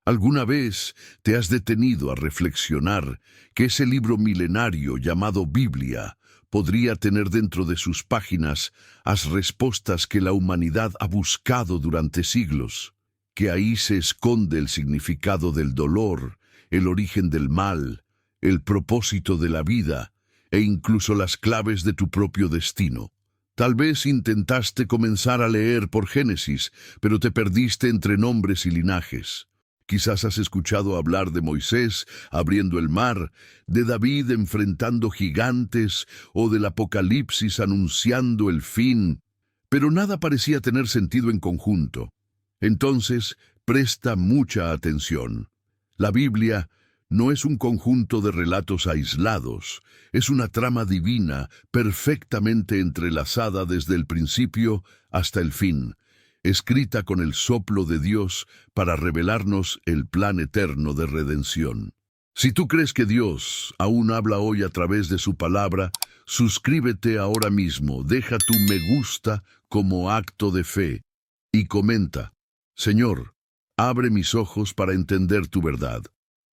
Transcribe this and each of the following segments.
¿Alguna vez te has detenido a reflexionar que ese libro milenario llamado Biblia podría tener dentro de sus páginas las respuestas que la humanidad ha buscado durante siglos? Que ahí se esconde el significado del dolor, el origen del mal, el propósito de la vida e incluso las claves de tu propio destino. Tal vez intentaste comenzar a leer por Génesis, pero te perdiste entre nombres y linajes. Quizás has escuchado hablar de Moisés abriendo el mar, de David enfrentando gigantes o del Apocalipsis anunciando el fin, pero nada parecía tener sentido en conjunto. Entonces, presta mucha atención. La Biblia no es un conjunto de relatos aislados, es una trama divina perfectamente entrelazada desde el principio hasta el fin, escrita con el soplo de Dios para revelarnos el plan eterno de redención. Si tú crees que Dios aún habla hoy a través de su palabra, suscríbete ahora mismo, deja tu me gusta como acto de fe y comenta: Señor, abre mis ojos para entender tu verdad.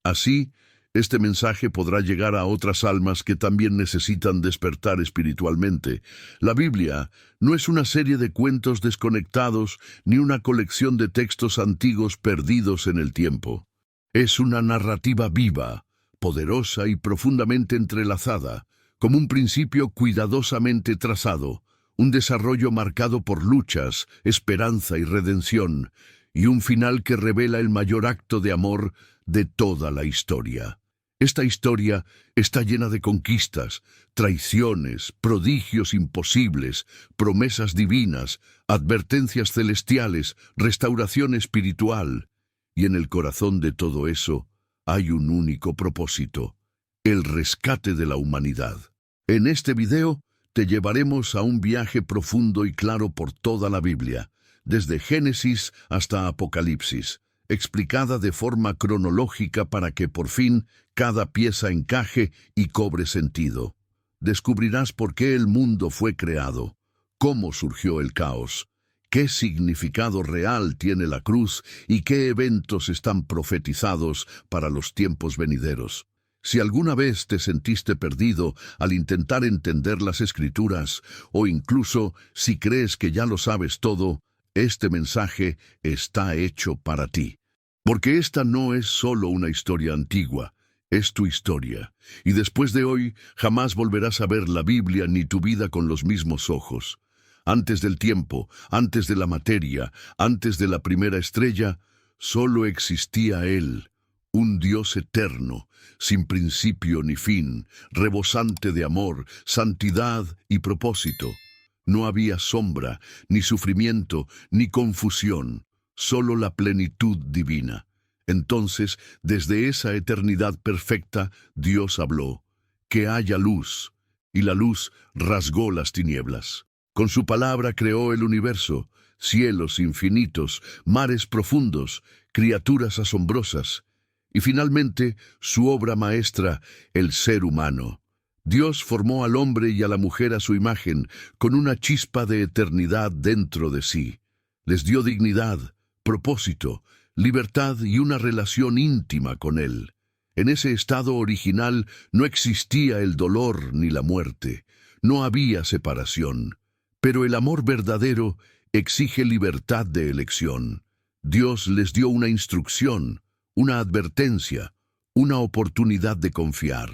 Así, este mensaje podrá llegar a otras almas que también necesitan despertar espiritualmente. La Biblia no es una serie de cuentos desconectados ni una colección de textos antiguos perdidos en el tiempo. Es una narrativa viva, poderosa y profundamente entrelazada, como un principio cuidadosamente trazado, un desarrollo marcado por luchas, esperanza y redención, y un final que revela el mayor acto de amor de toda la historia. Esta historia está llena de conquistas, traiciones, prodigios imposibles, promesas divinas, advertencias celestiales, restauración espiritual. Y en el corazón de todo eso hay un único propósito: el rescate de la humanidad. En este video te llevaremos a un viaje profundo y claro por toda la Biblia, desde Génesis hasta Apocalipsis, explicada de forma cronológica para que por fin cada pieza encaje y cobre sentido. Descubrirás por qué el mundo fue creado, cómo surgió el caos, qué significado real tiene la cruz y qué eventos están profetizados para los tiempos venideros. Si alguna vez te sentiste perdido al intentar entender las Escrituras, o incluso si crees que ya lo sabes todo, este mensaje está hecho para ti. Porque esta no es solo una historia antigua, es tu historia. Y después de hoy, jamás volverás a ver la Biblia ni tu vida con los mismos ojos. Antes del tiempo, antes de la materia, antes de la primera estrella, solo existía Él, un Dios eterno, sin principio ni fin, rebosante de amor, santidad y propósito. No había sombra, ni sufrimiento, ni confusión, solo la plenitud divina. Entonces, desde esa eternidad perfecta, Dios habló: que haya luz, y la luz rasgó las tinieblas. Con su palabra creó el universo, cielos infinitos, mares profundos, criaturas asombrosas, y finalmente su obra maestra, el ser humano. Dios formó al hombre y a la mujer a su imagen, con una chispa de eternidad dentro de sí. Les dio dignidad, propósito, libertad y una relación íntima con Él. En ese estado original no existía el dolor ni la muerte, no había separación. Pero el amor verdadero exige libertad de elección. Dios les dio una instrucción, una advertencia, una oportunidad de confiar.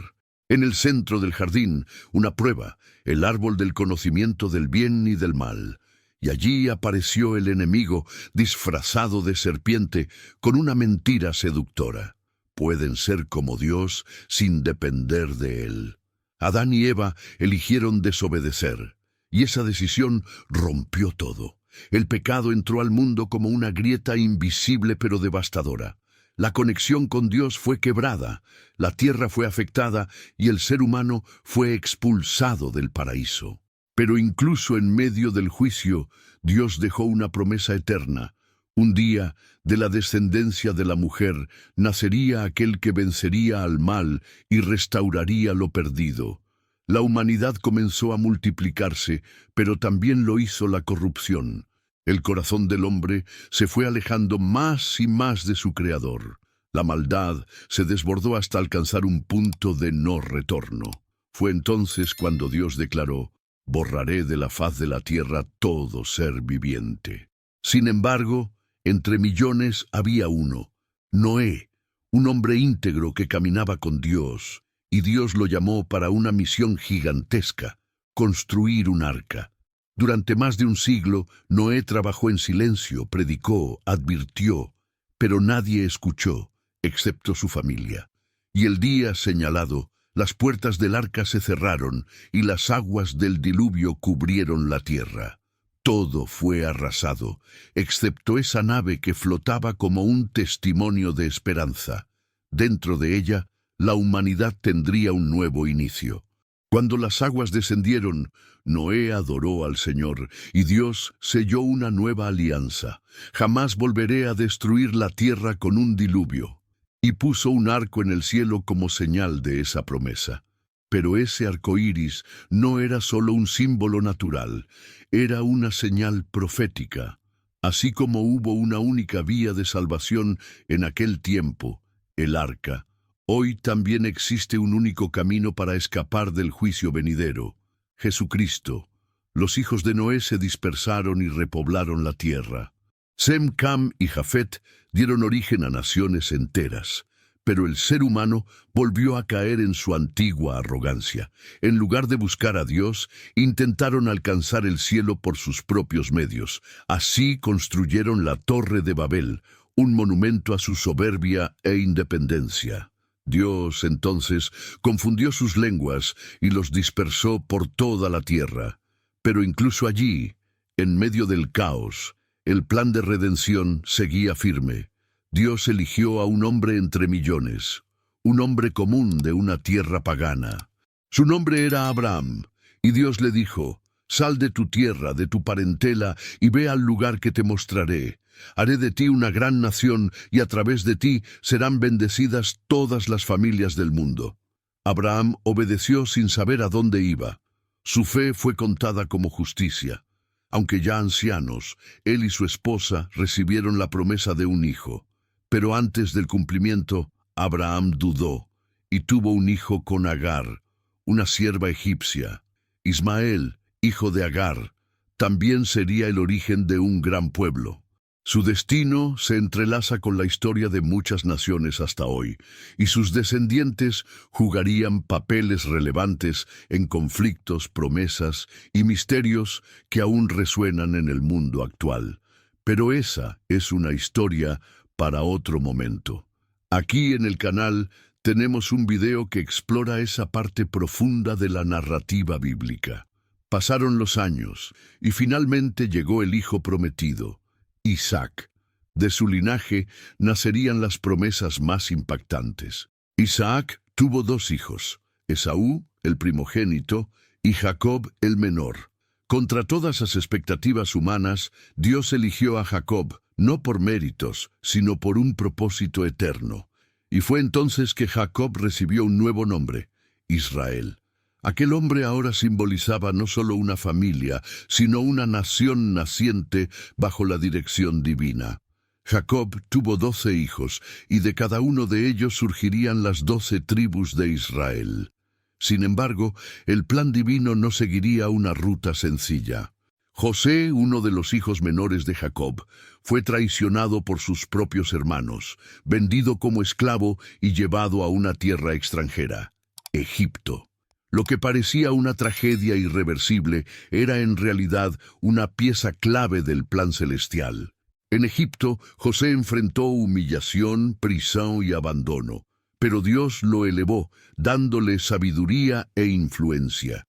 En el centro del jardín, una prueba, el árbol del conocimiento del bien y del mal. Y allí apareció el enemigo, disfrazado de serpiente, con una mentira seductora. Pueden ser como Dios sin depender de Él. Adán y Eva eligieron desobedecer, y esa decisión rompió todo. El pecado entró al mundo como una grieta invisible pero devastadora. La conexión con Dios fue quebrada, la tierra fue afectada y el ser humano fue expulsado del paraíso. Pero incluso en medio del juicio, Dios dejó una promesa eterna. Un día, de la descendencia de la mujer, nacería aquel que vencería al mal y restauraría lo perdido. La humanidad comenzó a multiplicarse, pero también lo hizo la corrupción. El corazón del hombre se fue alejando más y más de su Creador. La maldad se desbordó hasta alcanzar un punto de no retorno. Fue entonces cuando Dios declaró: borraré de la faz de la tierra todo ser viviente. Sin embargo, entre millones había uno, Noé, un hombre íntegro que caminaba con Dios, y Dios lo llamó para una misión gigantesca: construir un arca. Durante más de un siglo, Noé trabajó en silencio, predicó, advirtió, pero nadie escuchó, excepto su familia. Y el día señalado, las puertas del arca se cerraron y las aguas del diluvio cubrieron la tierra. Todo fue arrasado, excepto esa nave que flotaba como un testimonio de esperanza. Dentro de ella, la humanidad tendría un nuevo inicio. Cuando las aguas descendieron, Noé adoró al Señor, y Dios selló una nueva alianza. Jamás volveré a destruir la tierra con un diluvio. Y puso un arco en el cielo como señal de esa promesa. Pero ese arco iris no era solo un símbolo natural, era una señal profética. Así como hubo una única vía de salvación en aquel tiempo, el arca, hoy también existe un único camino para escapar del juicio venidero: Jesucristo. Los hijos de Noé se dispersaron y repoblaron la tierra. Sem, Cam y Jafet dieron origen a naciones enteras. Pero el ser humano volvió a caer en su antigua arrogancia. En lugar de buscar a Dios, intentaron alcanzar el cielo por sus propios medios. Así construyeron la Torre de Babel, un monumento a su soberbia e independencia. Dios, entonces, confundió sus lenguas y los dispersó por toda la tierra. Pero incluso allí, en medio del caos, el plan de redención seguía firme. Dios eligió a un hombre entre millones, un hombre común de una tierra pagana. Su nombre era Abraham, y Dios le dijo: sal de tu tierra, de tu parentela, y ve al lugar que te mostraré. Haré de ti una gran nación, y a través de ti serán bendecidas todas las familias del mundo. Abraham obedeció sin saber a dónde iba. Su fe fue contada como justicia. Aunque ya ancianos, él y su esposa recibieron la promesa de un hijo. Pero antes del cumplimiento, Abraham dudó y tuvo un hijo con Agar, una sierva egipcia. Ismael, hijo de Agar, también sería el origen de un gran pueblo. Su destino se entrelaza con la historia de muchas naciones hasta hoy, y sus descendientes jugarían papeles relevantes en conflictos, promesas y misterios que aún resuenan en el mundo actual. Pero esa es una historia para otro momento. Aquí en el canal tenemos un video que explora esa parte profunda de la narrativa bíblica. Pasaron los años y finalmente llegó el hijo prometido, Isaac. De su linaje nacerían las promesas más impactantes. Isaac tuvo dos hijos, Esaú, el primogénito, y Jacob, el menor. Contra todas las expectativas humanas, Dios eligió a Jacob, no por méritos, sino por un propósito eterno. Y fue entonces que Jacob recibió un nuevo nombre, Israel. Aquel hombre ahora simbolizaba no solo una familia, sino una nación naciente bajo la dirección divina. Jacob tuvo 12 hijos, y de cada uno de ellos surgirían las 12 tribus de Israel. Sin embargo, el plan divino no seguiría una ruta sencilla. José, uno de los hijos menores de Jacob, fue traicionado por sus propios hermanos, vendido como esclavo y llevado a una tierra extranjera, Egipto. Lo que parecía una tragedia irreversible era en realidad una pieza clave del plan celestial. En Egipto, José enfrentó humillación, prisión y abandono, pero Dios lo elevó, dándole sabiduría e influencia.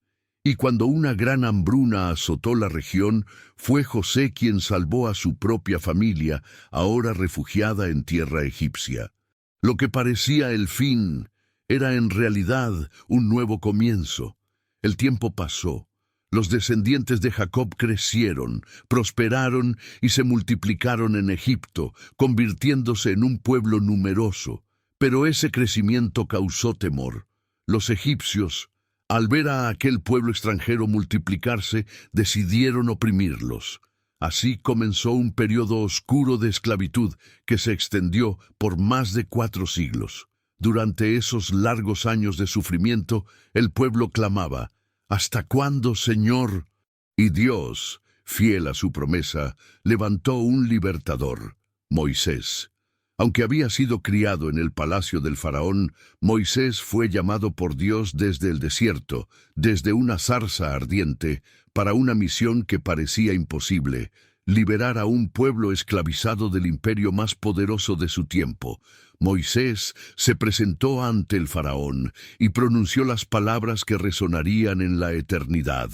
Y cuando una gran hambruna azotó la región, fue José quien salvó a su propia familia, ahora refugiada en tierra egipcia. Lo que parecía el fin era en realidad un nuevo comienzo. El tiempo pasó. Los descendientes de Jacob crecieron, prosperaron y se multiplicaron en Egipto, convirtiéndose en un pueblo numeroso. Pero ese crecimiento causó temor. Los egipcios, al ver a aquel pueblo extranjero multiplicarse, decidieron oprimirlos. Así comenzó un periodo oscuro de esclavitud que se extendió por más de 4 siglos. Durante esos largos años de sufrimiento, el pueblo clamaba: ¿Hasta cuándo, Señor? Y Dios, fiel a su promesa, levantó un libertador, Moisés. Aunque había sido criado en el palacio del faraón, Moisés fue llamado por Dios desde el desierto, desde una zarza ardiente, para una misión que parecía imposible: liberar a un pueblo esclavizado del imperio más poderoso de su tiempo. Moisés se presentó ante el faraón y pronunció las palabras que resonarían en la eternidad: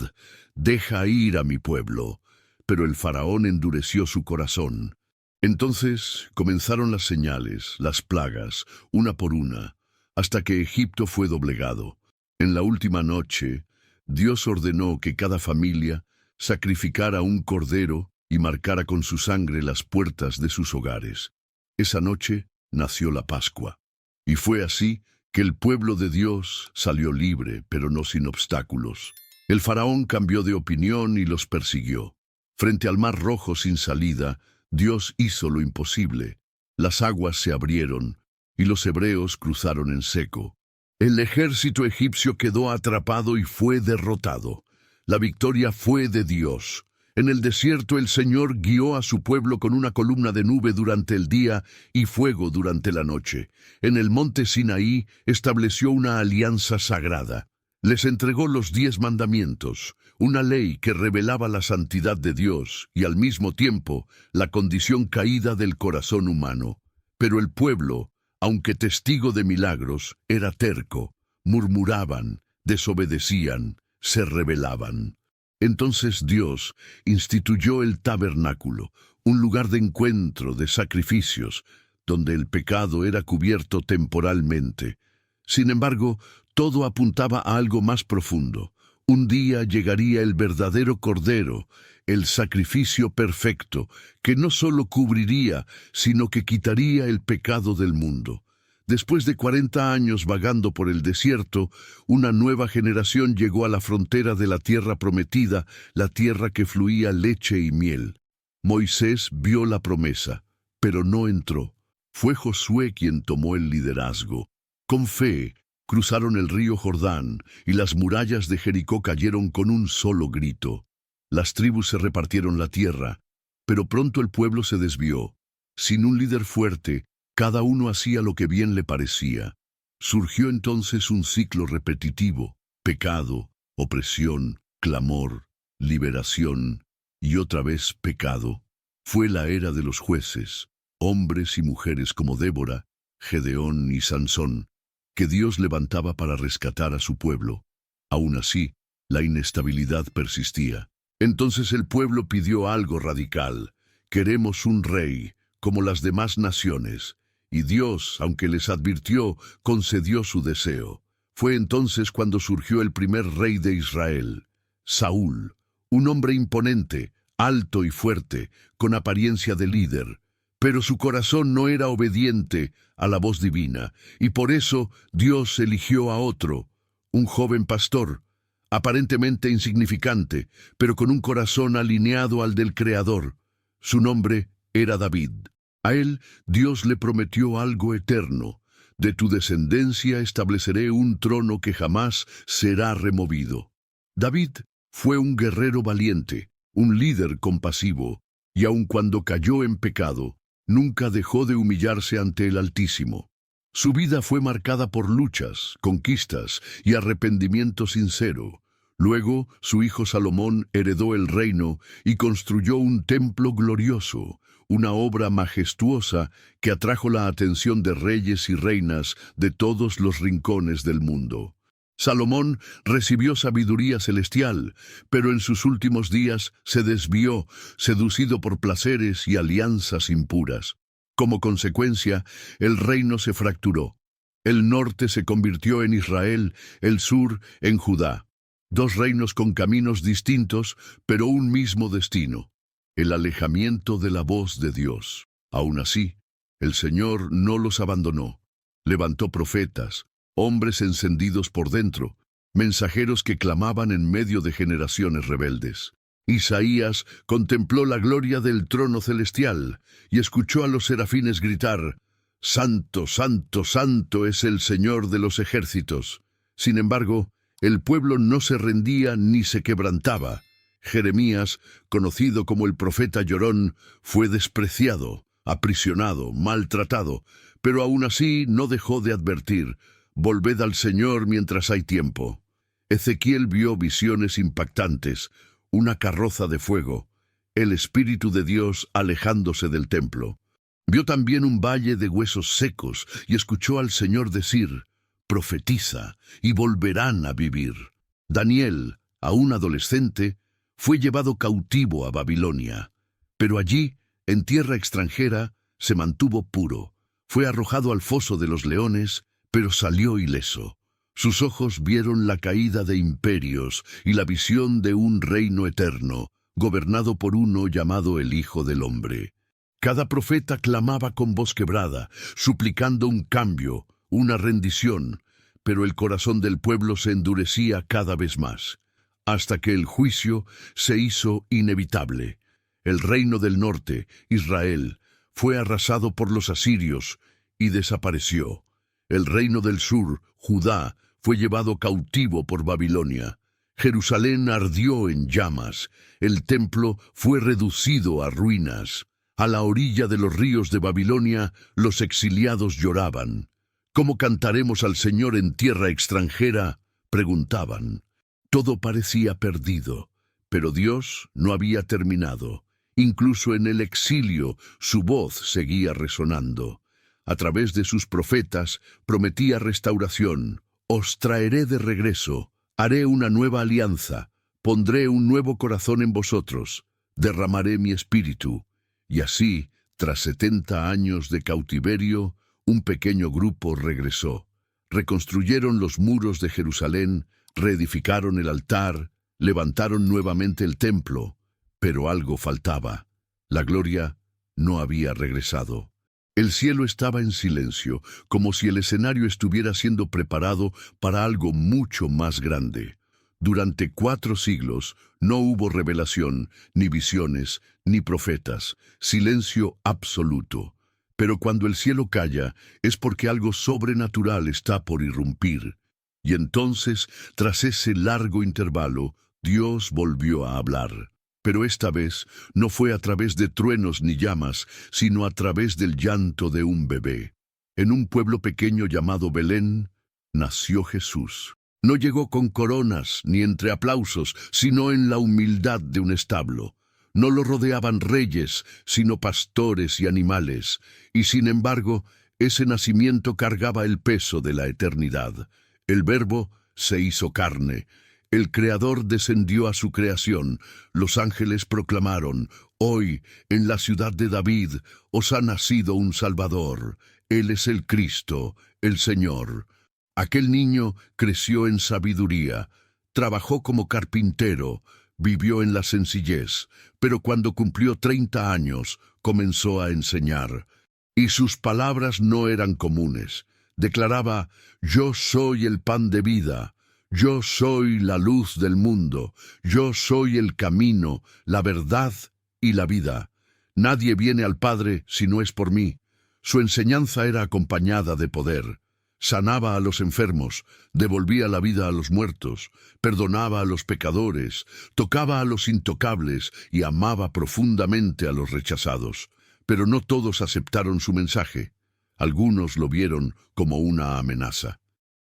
«Deja ir a mi pueblo». Pero el faraón endureció su corazón. Entonces comenzaron las señales, las plagas, una por una, hasta que Egipto fue doblegado. En la última noche, Dios ordenó que cada familia sacrificara un cordero y marcara con su sangre las puertas de sus hogares. Esa noche nació la Pascua. Y fue así que el pueblo de Dios salió libre, pero no sin obstáculos. El faraón cambió de opinión y los persiguió. Frente al mar Rojo sin salida, Dios hizo lo imposible. Las aguas se abrieron y los hebreos cruzaron en seco. El ejército egipcio quedó atrapado y fue derrotado. La victoria fue de Dios. En el desierto el Señor guió a su pueblo con una columna de nube durante el día y fuego durante la noche. En el monte Sinaí estableció una alianza sagrada. Les entregó los 10 mandamientos, una ley que revelaba la santidad de Dios y al mismo tiempo la condición caída del corazón humano. Pero el pueblo, aunque testigo de milagros, era terco. Murmuraban, desobedecían, se rebelaban. Entonces Dios instituyó el tabernáculo, un lugar de encuentro, de sacrificios, donde el pecado era cubierto temporalmente. Sin embargo, todo apuntaba a algo más profundo. Un día llegaría el verdadero Cordero, el sacrificio perfecto, que no solo cubriría, sino que quitaría el pecado del mundo. Después de 40 años vagando por el desierto, una nueva generación llegó a la frontera de la tierra prometida, la tierra que fluía leche y miel. Moisés vio la promesa, pero no entró. Fue Josué quien tomó el liderazgo. Con fe, cruzaron el río Jordán y las murallas de Jericó cayeron con un solo grito. Las tribus se repartieron la tierra, pero pronto el pueblo se desvió. Sin un líder fuerte, cada uno hacía lo que bien le parecía. Surgió entonces un ciclo repetitivo: pecado, opresión, clamor, liberación y otra vez pecado. Fue la era de los jueces, hombres y mujeres como Débora, Gedeón y Sansón, que Dios levantaba para rescatar a su pueblo. Aún así, la inestabilidad persistía. Entonces el pueblo pidió algo radical: queremos un rey, como las demás naciones. Y Dios, aunque les advirtió, concedió su deseo. Fue entonces cuando surgió el primer rey de Israel, Saúl, un hombre imponente, alto y fuerte, con apariencia de líder. Pero su corazón no era obediente a la voz divina, y por eso Dios eligió a otro, un joven pastor, aparentemente insignificante, pero con un corazón alineado al del Creador. Su nombre era David. A él Dios le prometió algo eterno: de tu descendencia estableceré un trono que jamás será removido. David fue un guerrero valiente, un líder compasivo, y aun cuando cayó en pecado, nunca dejó de humillarse ante el Altísimo. Su vida fue marcada por luchas, conquistas y arrepentimiento sincero. Luego, su hijo Salomón heredó el reino y construyó un templo glorioso, una obra majestuosa que atrajo la atención de reyes y reinas de todos los rincones del mundo. Salomón recibió sabiduría celestial, pero en sus últimos días se desvió, seducido por placeres y alianzas impuras. Como consecuencia, el reino se fracturó. El norte se convirtió en Israel, el sur en Judá. 2 reinos con caminos distintos, pero un mismo destino: el alejamiento de la voz de Dios. Aún así, el Señor no los abandonó. Levantó profetas, hombres encendidos por dentro, mensajeros que clamaban en medio de generaciones rebeldes. Isaías contempló la gloria del trono celestial y escuchó a los serafines gritar: «Santo, santo, santo es el Señor de los ejércitos». Sin embargo, el pueblo no se rendía ni se quebrantaba. Jeremías, conocido como el profeta llorón, fue despreciado, aprisionado, maltratado, pero aún así no dejó de advertir: «Volved al Señor mientras hay tiempo». Ezequiel vio visiones impactantes: una carroza de fuego, el Espíritu de Dios alejándose del templo. Vio también un valle de huesos secos y escuchó al Señor decir: «Profetiza, y volverán a vivir». Daniel, aún adolescente, fue llevado cautivo a Babilonia, pero allí, en tierra extranjera, se mantuvo puro. Fue arrojado al foso de los leones, pero salió ileso. Sus ojos vieron la caída de imperios y la visión de un reino eterno, gobernado por uno llamado el Hijo del Hombre. Cada profeta clamaba con voz quebrada, suplicando un cambio, una rendición, pero el corazón del pueblo se endurecía cada vez más, hasta que el juicio se hizo inevitable. El reino del norte, Israel, fue arrasado por los asirios y desapareció. El reino del sur, Judá, fue llevado cautivo por Babilonia. Jerusalén ardió en llamas. El templo fue reducido a ruinas. A la orilla de los ríos de Babilonia, los exiliados lloraban. «¿Cómo cantaremos al Señor en tierra extranjera?», preguntaban. Todo parecía perdido, pero Dios no había terminado. Incluso en el exilio, su voz seguía resonando. A través de sus profetas, prometía restauración. «Os traeré de regreso, haré una nueva alianza, pondré un nuevo corazón en vosotros, derramaré mi espíritu». Y así, tras 70 años de cautiverio, un pequeño grupo regresó. Reconstruyeron los muros de Jerusalén, reedificaron el altar, levantaron nuevamente el templo, pero algo faltaba. La gloria no había regresado. El cielo estaba en silencio, como si el escenario estuviera siendo preparado para algo mucho más grande. Durante 4 siglos no hubo revelación, ni visiones, ni profetas, silencio absoluto. Pero cuando el cielo calla, es porque algo sobrenatural está por irrumpir. Y entonces, tras ese largo intervalo, Dios volvió a hablar. Pero esta vez no fue a través de truenos ni llamas, sino a través del llanto de un bebé. En un pueblo pequeño llamado Belén, nació Jesús. No llegó con coronas ni entre aplausos, sino en la humildad de un establo. No lo rodeaban reyes, sino pastores y animales. Y sin embargo, ese nacimiento cargaba el peso de la eternidad. El Verbo se hizo carne. El Creador descendió a su creación. Los ángeles proclamaron: «Hoy, en la ciudad de David, os ha nacido un Salvador. Él es el Cristo, el Señor». Aquel niño creció en sabiduría, trabajó como carpintero, vivió en la sencillez, pero cuando cumplió 30 años, comenzó a enseñar. Y sus palabras no eran comunes. Declaraba: «Yo soy el pan de vida. Yo soy la luz del mundo, yo soy el camino, la verdad y la vida. Nadie viene al Padre si no es por mí». Su enseñanza era acompañada de poder. Sanaba a los enfermos, devolvía la vida a los muertos, perdonaba a los pecadores, tocaba a los intocables y amaba profundamente a los rechazados. Pero no todos aceptaron su mensaje. Algunos lo vieron como una amenaza.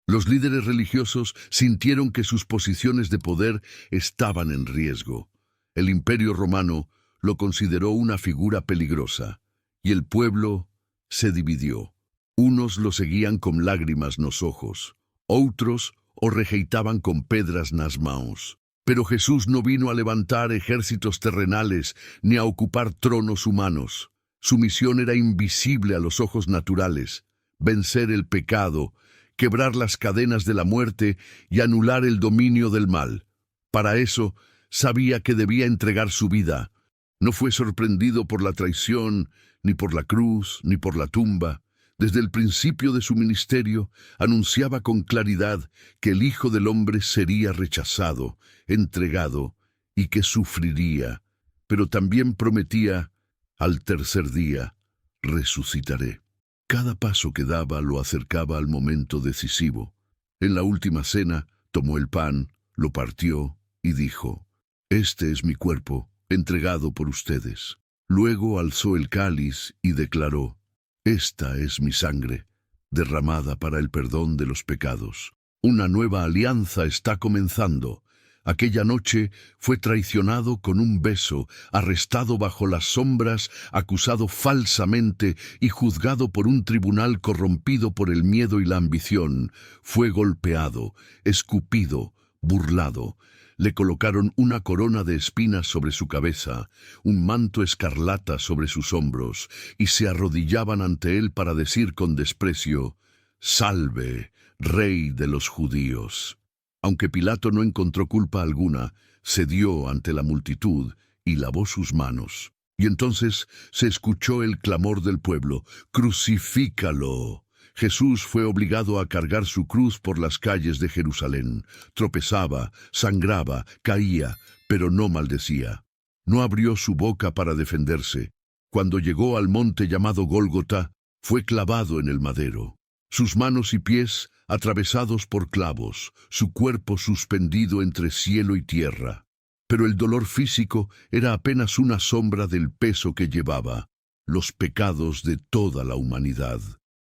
Los líderes religiosos sintieron que sus posiciones de poder estaban en riesgo. El Imperio Romano lo consideró una figura peligrosa, y el pueblo se dividió. Unos lo seguían con lágrimas nos ojos, otros o rejeitaban con pedras nas maus. Pero Jesús no vino a levantar ejércitos terrenales ni a ocupar tronos humanos. Su misión era invisible a los ojos naturales: vencer el pecado, quebrar las cadenas de la muerte y anular el dominio del mal. Para eso, sabía que debía entregar su vida. No fue sorprendido por la traición, ni por la cruz, ni por la tumba. Desde el principio de su ministerio, anunciaba con claridad que el Hijo del Hombre sería rechazado, entregado y que sufriría, pero también prometía, al tercer día, resucitaré. Cada paso que daba lo acercaba al momento decisivo. En la última cena, tomó el pan, lo partió y dijo, «Este es mi cuerpo, entregado por ustedes». Luego alzó el cáliz y declaró, «Esta es mi sangre, derramada para el perdón de los pecados. Una nueva alianza está comenzando». Aquella noche fue traicionado con un beso, arrestado bajo las sombras, acusado falsamente y juzgado por un tribunal corrompido por el miedo y la ambición. Fue golpeado, escupido, burlado. Le colocaron una corona de espinas sobre su cabeza, un manto escarlata sobre sus hombros, y se arrodillaban ante él para decir con desprecio, «Salve, Rey de los judíos». Aunque Pilato no encontró culpa alguna, cedió ante la multitud y lavó sus manos. Y entonces se escuchó el clamor del pueblo, «¡Crucifícalo!». Jesús fue obligado a cargar su cruz por las calles de Jerusalén. Tropezaba, sangraba, caía, pero no maldecía. No abrió su boca para defenderse. Cuando llegó al monte llamado Gólgota, fue clavado en el madero. Sus manos y pies atravesados por clavos, su cuerpo suspendido entre cielo y tierra. Pero el dolor físico era apenas una sombra del peso que llevaba, los pecados de toda la humanidad.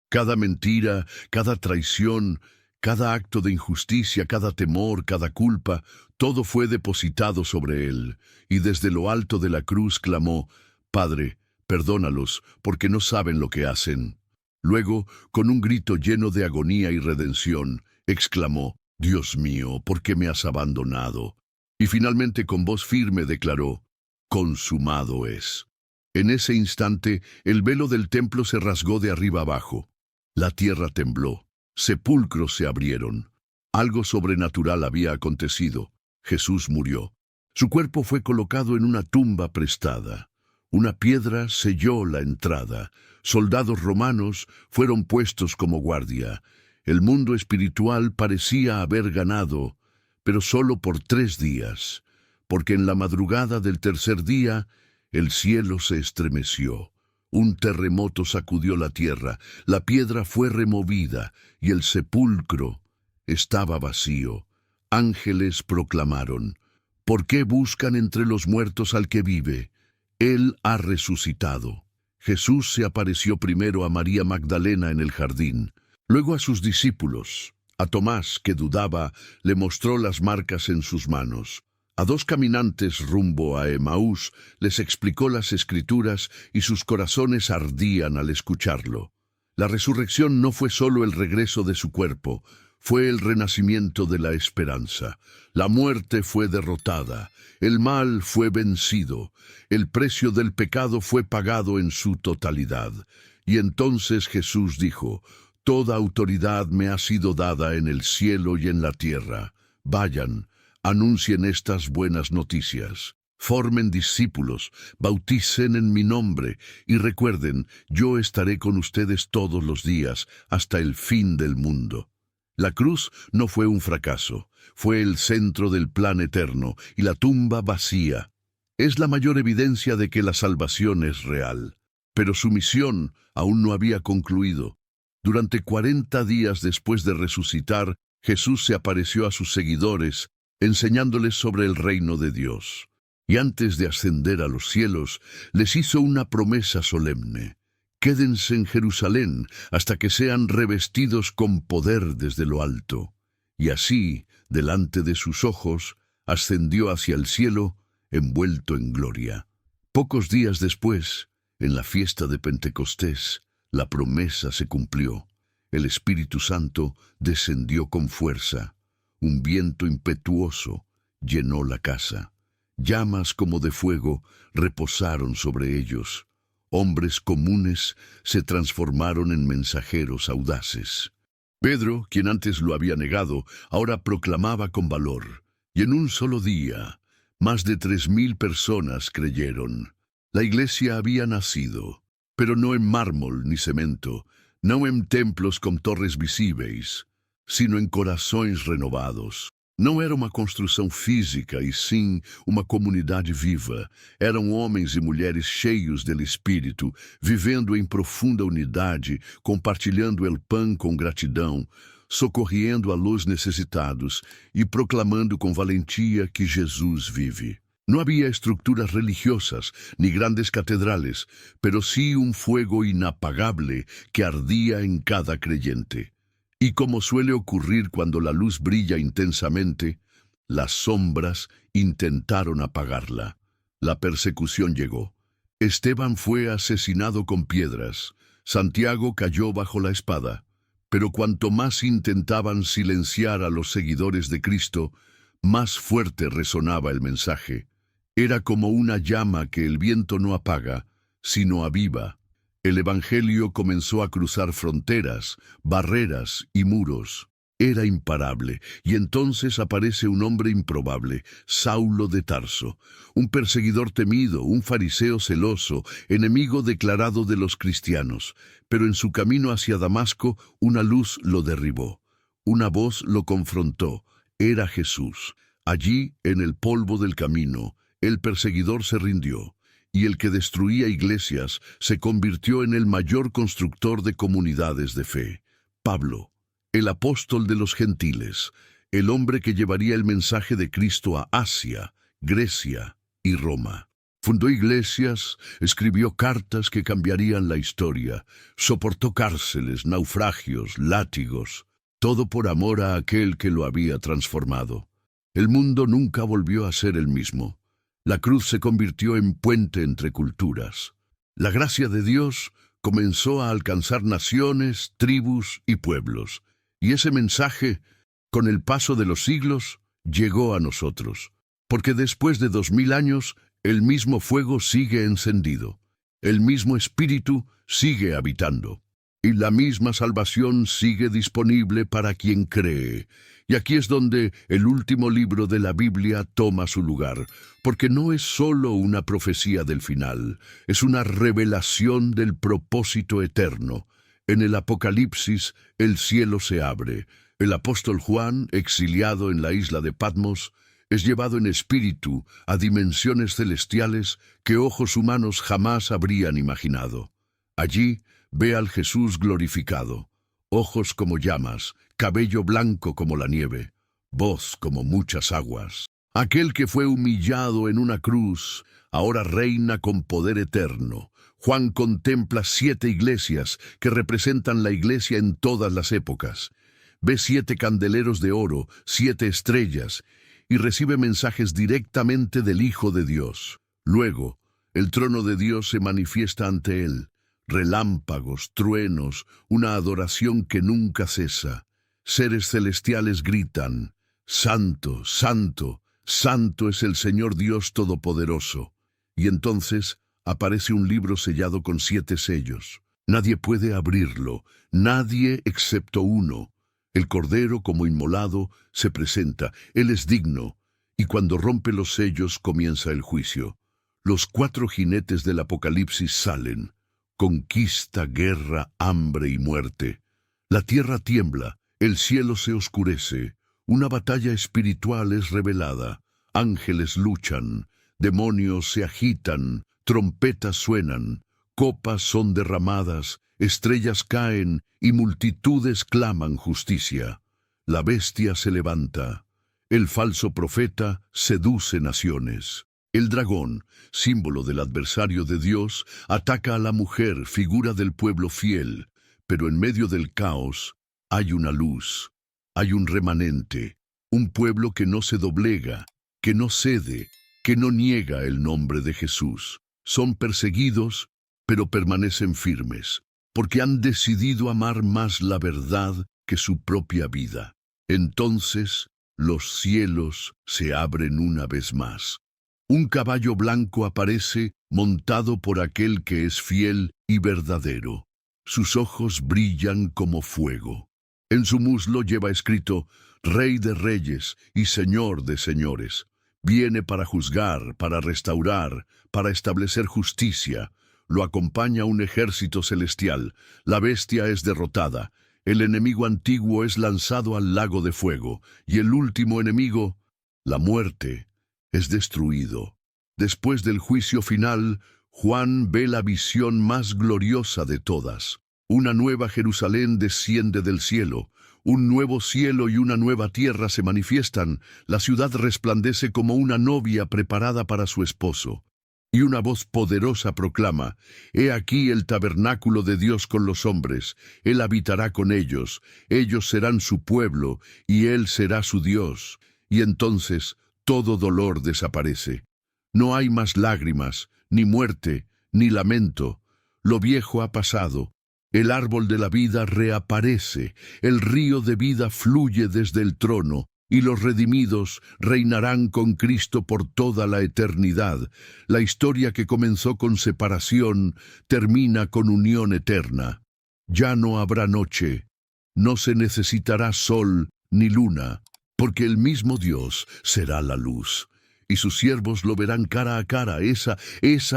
Cada mentira, cada traición, cada acto de injusticia, cada temor, cada culpa, todo fue depositado sobre él, y desde lo alto de la cruz clamó, «Padre, perdónalos, porque no saben lo que hacen». Luego, con un grito lleno de agonía y redención, exclamó, «Dios mío, ¿por qué me has abandonado?». Y finalmente con voz firme declaró, «Consumado es». En ese instante, el velo del templo se rasgó de arriba abajo. La tierra tembló, sepulcros se abrieron. Algo sobrenatural había acontecido. Jesús murió. Su cuerpo fue colocado en una tumba prestada. Una piedra selló la entrada. Soldados romanos fueron puestos como guardia. El mundo espiritual parecía haber ganado, pero solo por 3 días, porque en la madrugada del tercer día el cielo se estremeció. Un terremoto sacudió la tierra, la piedra fue removida y el sepulcro estaba vacío. Ángeles proclamaron, «¿Por qué buscan entre los muertos al que vive? Él ha resucitado». Jesús se apareció primero a María Magdalena en el jardín, luego a sus discípulos. A Tomás, que dudaba, le mostró las marcas en sus manos. A 2 caminantes rumbo a Emaús les explicó las Escrituras y sus corazones ardían al escucharlo. La resurrección no fue solo el regreso de su cuerpo, fue el renacimiento de la esperanza. La muerte fue derrotada, el mal fue vencido, el precio del pecado fue pagado en su totalidad. Y entonces Jesús dijo, «Toda autoridad me ha sido dada en el cielo y en la tierra. Vayan, anuncien estas buenas noticias. Formen discípulos, bauticen en mi nombre, y recuerden, yo estaré con ustedes todos los días, hasta el fin del mundo». La cruz no fue un fracaso, fue el centro del plan eterno, y la tumba vacía es la mayor evidencia de que la salvación es real. Pero su misión aún no había concluido. Durante 40 días después de resucitar, Jesús se apareció a sus seguidores, enseñándoles sobre el reino de Dios. Y antes de ascender a los cielos, les hizo una promesa solemne. «Quédense en Jerusalén hasta que sean revestidos con poder desde lo alto». Y así, delante de sus ojos, ascendió hacia el cielo, envuelto en gloria. Pocos días después, en la fiesta de Pentecostés, la promesa se cumplió. El Espíritu Santo descendió con fuerza. Un viento impetuoso llenó la casa. Llamas como de fuego reposaron sobre ellos. Hombres comunes se transformaron en mensajeros audaces. Pedro, quien antes lo había negado, ahora proclamaba con valor. Y en un solo día, más de 3.000 personas creyeron. La iglesia había nacido, pero no en mármol ni cemento, no en templos con torres visibles, sino en corazones renovados. Não era uma construção física, e sim uma comunidade viva. Eram homens e mulheres cheios do Espírito, vivendo em profunda unidade, compartilhando o pão com gratidão, socorrendo a los necessitados e proclamando com valentia que Jesus vive. No había estructuras religiosas ni grandes catedrales, pero sí un fuego inapagable que ardía en cada creyente. Y como suele ocurrir cuando la luz brilla intensamente, las sombras intentaron apagarla. La persecución llegó. Esteban fue asesinado con piedras. Santiago cayó bajo la espada. Pero cuanto más intentaban silenciar a los seguidores de Cristo, más fuerte resonaba el mensaje. Era como una llama que el viento no apaga, sino aviva. El Evangelio comenzó a cruzar fronteras, barreras y muros. Era imparable, y entonces aparece un hombre improbable, Saulo de Tarso, un perseguidor temido, un fariseo celoso, enemigo declarado de los cristianos. Pero en su camino hacia Damasco, una luz lo derribó. Una voz lo confrontó. Era Jesús. Allí, en el polvo del camino, el perseguidor se rindió, y el que destruía iglesias se convirtió en el mayor constructor de comunidades de fe. Pablo, el apóstol de los gentiles, el hombre que llevaría el mensaje de Cristo a Asia, Grecia y Roma. Fundó iglesias, escribió cartas que cambiarían la historia, soportó cárceles, naufragios, látigos, todo por amor a aquel que lo había transformado. El mundo nunca volvió a ser el mismo. La cruz se convirtió en puente entre culturas. La gracia de Dios comenzó a alcanzar naciones, tribus y pueblos. Y ese mensaje, con el paso de los siglos, llegó a nosotros. Porque después de 2000 años, el mismo fuego sigue encendido. El mismo Espíritu sigue habitando. Y la misma salvación sigue disponible para quien cree. Y aquí es donde el último libro de la Biblia toma su lugar, porque no es solo una profecía del final, es una revelación del propósito eterno. En el Apocalipsis, el cielo se abre. El apóstol Juan, exiliado en la isla de Patmos, es llevado en espíritu a dimensiones celestiales que ojos humanos jamás habrían imaginado. Allí ve al Jesús glorificado, ojos como llamas, cabello blanco como la nieve, voz como muchas aguas. Aquel que fue humillado en una cruz, ahora reina con poder eterno. Juan contempla 7 iglesias que representan la iglesia en todas las épocas. Ve 7 candeleros de oro, 7 estrellas, y recibe mensajes directamente del Hijo de Dios. Luego, el trono de Dios se manifiesta ante él. Relámpagos, truenos, una adoración que nunca cesa. Seres celestiales gritan: Santo, Santo, Santo es el Señor Dios Todopoderoso. Y entonces aparece un libro sellado con 7 sellos. Nadie puede abrirlo, nadie excepto uno. El Cordero, como inmolado, se presenta. Él es digno, y cuando rompe los sellos comienza el juicio. Los 4 jinetes del Apocalipsis salen. Conquista, guerra, hambre y muerte. La tierra tiembla, el cielo se oscurece, una batalla espiritual es revelada, ángeles luchan, demonios se agitan, trompetas suenan, copas son derramadas, estrellas caen y multitudes claman justicia. La bestia se levanta, el falso profeta seduce naciones. El dragón, símbolo del adversario de Dios, ataca a la mujer, figura del pueblo fiel, pero en medio del caos hay una luz, hay un remanente, un pueblo que no se doblega, que no cede, que no niega el nombre de Jesús. Son perseguidos, pero permanecen firmes, porque han decidido amar más la verdad que su propia vida. Entonces, los cielos se abren una vez más. Un caballo blanco aparece montado por aquel que es fiel y verdadero. Sus ojos brillan como fuego. En su muslo lleva escrito: Rey de reyes y Señor de señores. Viene para juzgar, para restaurar, para establecer justicia. Lo acompaña un ejército celestial. La bestia es derrotada, El enemigo antiguo es lanzado al lago de fuego, y el último enemigo, la muerte, es destruido. Después del juicio final, Juan ve la visión más gloriosa de todas. Una nueva Jerusalén desciende del cielo. Un nuevo cielo y una nueva tierra se manifiestan. La ciudad resplandece como una novia preparada para su esposo. Y una voz poderosa proclama: «He aquí el tabernáculo de Dios con los hombres. Él habitará con ellos. Ellos serán su pueblo, y Él será su Dios». Y entonces todo dolor desaparece. No hay más lágrimas, ni muerte, ni lamento. Lo viejo ha pasado. El árbol de la vida reaparece. El río de vida fluye desde el trono. Y los redimidos reinarán con Cristo por toda la eternidad. La historia que comenzó con separación termina con unión eterna. Ya no habrá noche, no se necesitará sol ni luna, porque el mismo Dios será la luz, y sus siervos lo verán cara a cara. Esa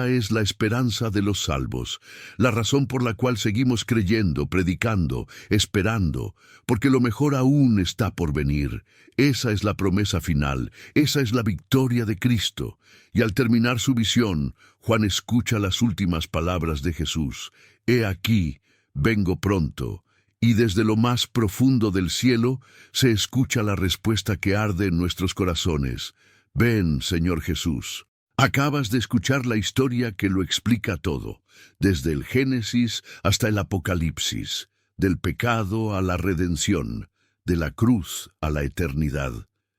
es la esperanza de los salvos, la razón por la cual seguimos creyendo, predicando, esperando, porque lo mejor aún está por venir. Esa es la promesa final, esa es la victoria de Cristo. Y al terminar su visión, Juan escucha las últimas palabras de Jesús: «He aquí, vengo pronto». Y desde lo más profundo del cielo se escucha la respuesta que arde en nuestros corazones: «Ven, Señor Jesús». Acabas de escuchar la historia que lo explica todo, desde el Génesis hasta el Apocalipsis, del pecado a la redención, de la cruz a la eternidad.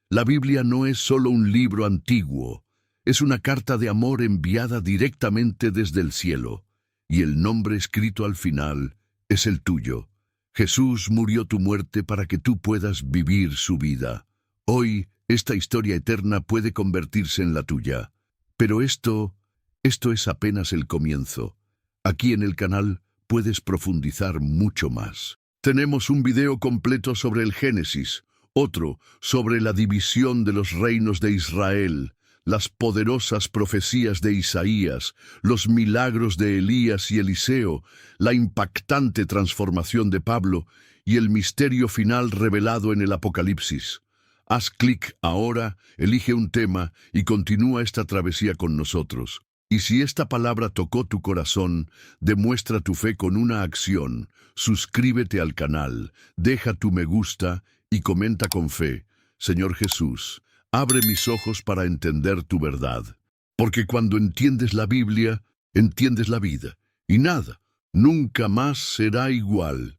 La Biblia no es solo un libro antiguo, es una carta de amor enviada directamente desde el cielo, y el nombre escrito al final es el tuyo. Jesús murió tu muerte para que tú puedas vivir su vida. Hoy, esta historia eterna puede convertirse en la tuya. Pero esto es apenas el comienzo. Aquí en el canal puedes profundizar mucho más. Tenemos un video completo sobre el Génesis, otro sobre la división de los reinos de Israel, las poderosas profecías de Isaías, los milagros de Elías y Eliseo, la impactante transformación de Pablo y el misterio final revelado en el Apocalipsis. Haz clic ahora, elige un tema y continúa esta travesía con nosotros. Y si esta palabra tocó tu corazón, demuestra tu fe con una acción. Suscríbete al canal, deja tu me gusta y comenta con fe: «Señor Jesús, abre mis ojos para entender tu verdad». Porque cuando entiendes la Biblia, entiendes la vida. Y nada, nunca más será igual.